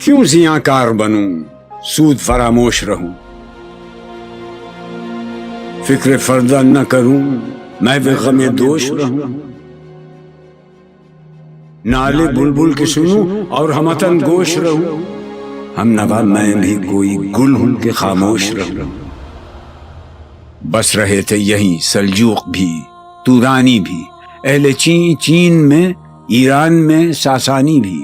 کیوں زیاں بنوں سود فراموش رہوں، فکر فردہ نہ کروں میں بھی غم دوش رہوں، نالے بلبل کے سنوں اور ہمتن گوش رہوں، ہم نوا میں بھی کوئی گل ہوں کہ خاموش رہوں۔ بس رہے تھے یہیں سلجوق بھی تورانی بھی، اہل چین میں، ایران میں ساسانی بھی،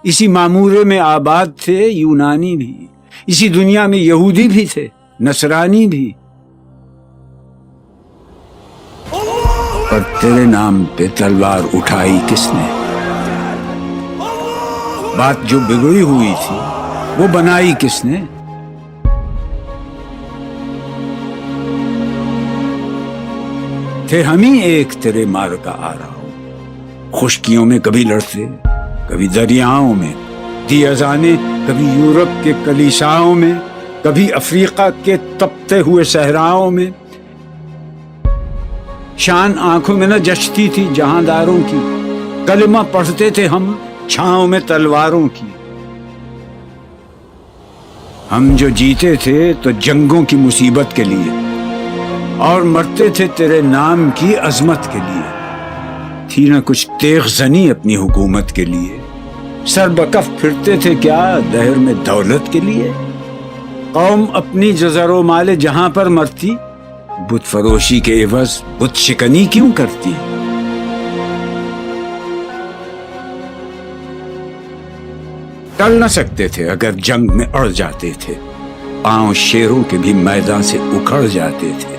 اسی معمورے میں آباد تھے یونانی بھی، اسی دنیا میں یہودی بھی تھے نصرانی بھی، پر تیرے نام پہ تلوار اٹھائی کس نے؟ بات جو بگڑی ہوئی تھی وہ بنائی کس نے؟ تھے ہم ہی ایک تیرے مار کا آ رہا ہوں، خشکیوں میں کبھی لڑتے کبھی دریاؤں میں، دی اذانیں کبھی یورپ کے کلیساؤں میں، کبھی افریقہ کے تپتے ہوئے صحراؤں میں، شان آنکھوں میں نہ جچتی تھی جہانداروں کی، کلمہ پڑھتے تھے ہم چھاؤں میں تلواروں کی، ہم جو جیتے تھے تو جنگوں کی مصیبت کے لیے اور مرتے تھے تیرے نام کی عظمت کے لیے، تھی نہ کچھ تیغ زنی اپنی حکومت کے لیے، سر بکف پھرتے تھے کیا دہر میں دولت کے لیے، قوم اپنی جزر و مال جہاں پر مرتی، بت فروشی کے عوض بت شکنی کیوں کرتی؟ ٹل نہ سکتے تھے اگر جنگ میں اڑ جاتے تھے، پاؤں شیروں کے بھی میدان سے اکھڑ جاتے تھے،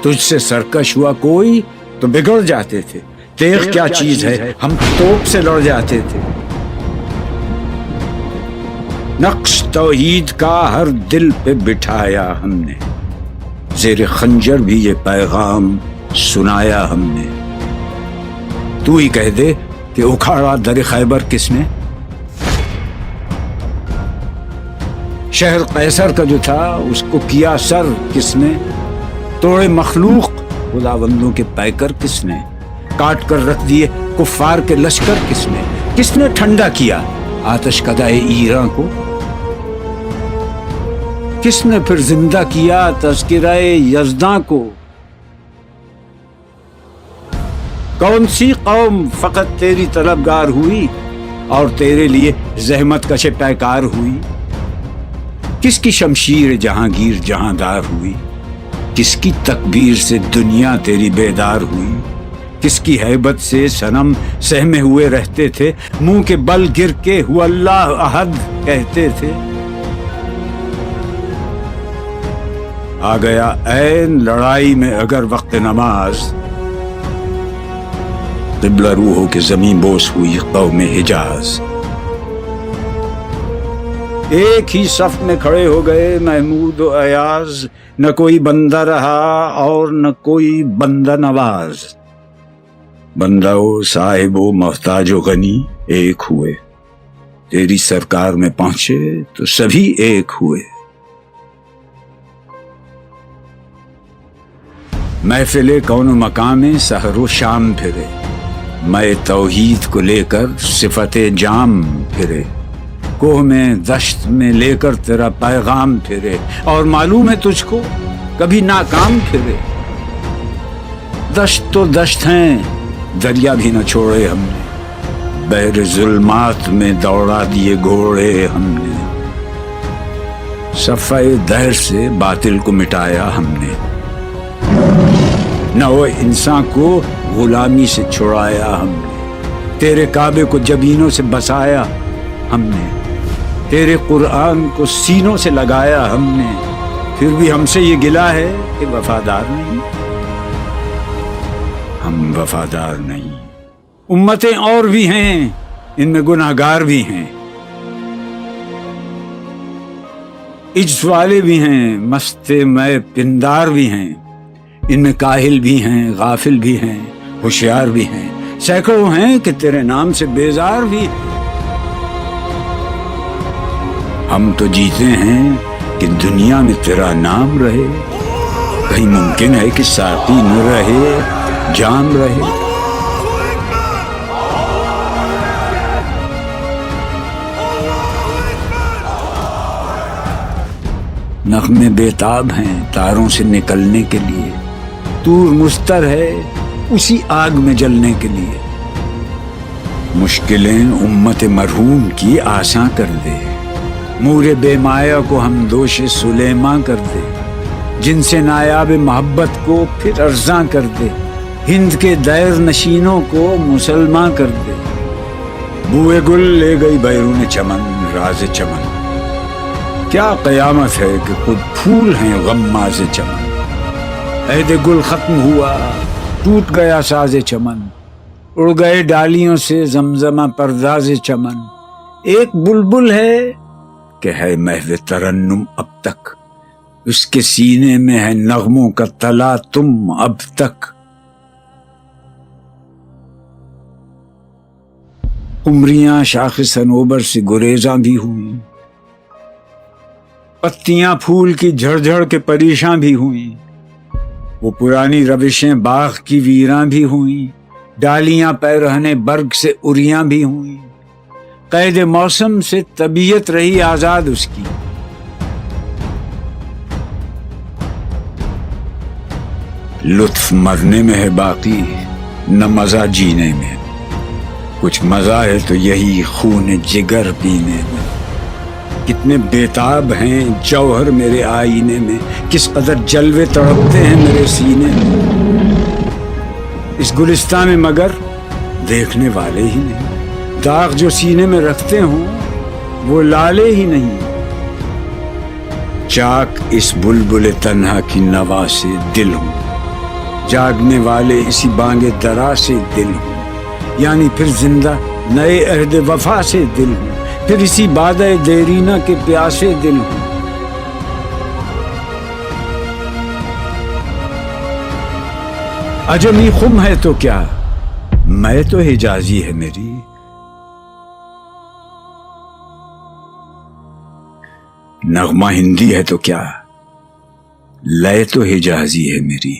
تجھ سے سرکش ہوا کوئی تو بگڑ جاتے تھے، تیغ کیا چیز ہے ہم توپ سے لڑ جاتے تھے، نقش توحید کا ہر دل پہ بٹھایا ہم نے، زیر خنجر بھی یہ پیغام سنایا ہم نے، تو ہی کہہ دے کہ اکھاڑا در خیبر کس نے؟ شہر قیصر کا جو تھا اس کو کیا سر کس نے؟ توڑے مخلوق خداوندوں کے پیکر کس نے؟ کاٹ کر رکھ دیے کفار کے لشکر کس نے ٹھنڈا کیا آتش کدائے ایراں کو؟ کس نے پھر زندہ کیا تذکرہ یزداں کو؟ کون سی قوم فقط تیری طلبگار ہوئی اور تیرے لیے زحمت کش پیکار ہوئی؟ کس کی شمشیر جہانگیر جہاندار ہوئی؟ کس کی تکبیر سے دنیا تیری بیدار ہوئی؟ کس کی ہیبت سے صنم سہمے ہوئے رہتے تھے، منہ کے بل گر کے ہو اللہ احد کہتے تھے؟ آ گیا عین لڑائی میں اگر وقت نماز، قبلہ روحوں کے زمین بوس ہوئی قوم حجاز، ایک ہی صف میں کھڑے ہو گئے محمود و ایاز، نہ کوئی بندہ رہا اور نہ کوئی بندہ نواز، بندہ و صاحب و محتاج و غنی ایک ہوئے، تیری سرکار میں پہنچے تو سبھی ایک ہوئے، محفل کون و مقام سحر و شام پھرے، میں توحید کو لے کر صفت جام پھرے، کوہ میں دشت میں لے کر تیرا پیغام پھرے، اور معلوم ہے تجھ کو کبھی ناکام پھرے، دشت تو دشت ہیں دریا بھی نہ چھوڑے ہم نے، بحر ظلمات میں دوڑا دیے گھوڑے ہم نے، صفحہ دہر سے باطل کو مٹایا ہم نے، نو انسان کو غلامی سے چھڑایا ہم نے، تیرے کعبے کو جبینوں سے بسایا ہم نے، تیرے قرآن کو سینوں سے لگایا ہم نے، پھر بھی ہم سے یہ گلہ ہے کہ وفادار نہیں، ہم وفادار نہیں، امتیں اور بھی ہیں ان میں گناہگار بھی ہیں، عجز والے بھی ہیں مست میں پندار بھی ہیں، ان میں کاہل بھی ہیں غافل بھی ہیں ہوشیار بھی ہیں، سینکڑوں ہیں کہ تیرے نام سے بیزار بھی ہیں، ہم تو جیتے ہیں کہ دنیا میں تیرا نام رہے، کہیں ممکن ہے کہ ساقی نہ رہے جام رہے، نغمے بیتاب ہیں تاروں سے نکلنے کے لیے، طور مستر ہے اسی آگ میں جلنے کے لیے۔ مشکلیں امت مرحوم کی آساں کر دے، مور بے مایا کو ہم دوش سلیماں کر دے، جن سے نایاب محبت کو پھر ارزاں کر دے، ہند کے دیر نشینوں کو مسلمان کر دے۔ بوئے گل لے گئی بیرون چمن راز چمن، کیا قیامت ہے کہ خود پھول ہیں غماز چمن۔ عہد گل ختم ہوا ٹوٹ گیا ساز چمن، اڑ گئے ڈالیوں سے زمزمہ پرداز چمن۔ ایک بلبل ہے کہ ہے محو ترنم اب تک، اس کے سینے میں ہے نغموں کا تلا تم اب تک۔ عمریاں شاخ صنوبر سے گریزاں بھی ہوئیں، پتیاں پھول کی جھڑ جھڑ کے پریشاں بھی ہوئیں، وہ پرانی روشیں باغ کی ویراں بھی ہوئیں، ڈالیاں پیرہنے برگ سے اریاں بھی ہوئیں۔ قید موسم سے طبیعت رہی آزاد اس کی، لطف مرنے میں ہے باقی نہ مزہ جینے میں، کچھ مزہ ہے تو یہی خون جگر پینے میں۔ کتنے بیتاب ہیں جوہر میرے آئینے میں، کس قدر جلوے تڑپتے ہیں میرے سینے میں۔ اس گلستان میں مگر دیکھنے والے ہی نہیں، داغ جو سینے میں رکھتے ہوں وہ لالے ہی نہیں۔ چاک اس بلبل تنہا کی نوا سے دل ہوں، جاگنے والے اسی بانگ درا سے دل ہوں، یعنی پھر زندہ نئے عہد وفا سے دل ہوں، پھر اسی بادہ دیرینہ کے پیاسے دل ہوں۔ عجمی خم ہے تو کیا، میں تو حجازی ہے میری، نغمہ ہندی ہے تو کیا، لے تو حجازی ہے میری۔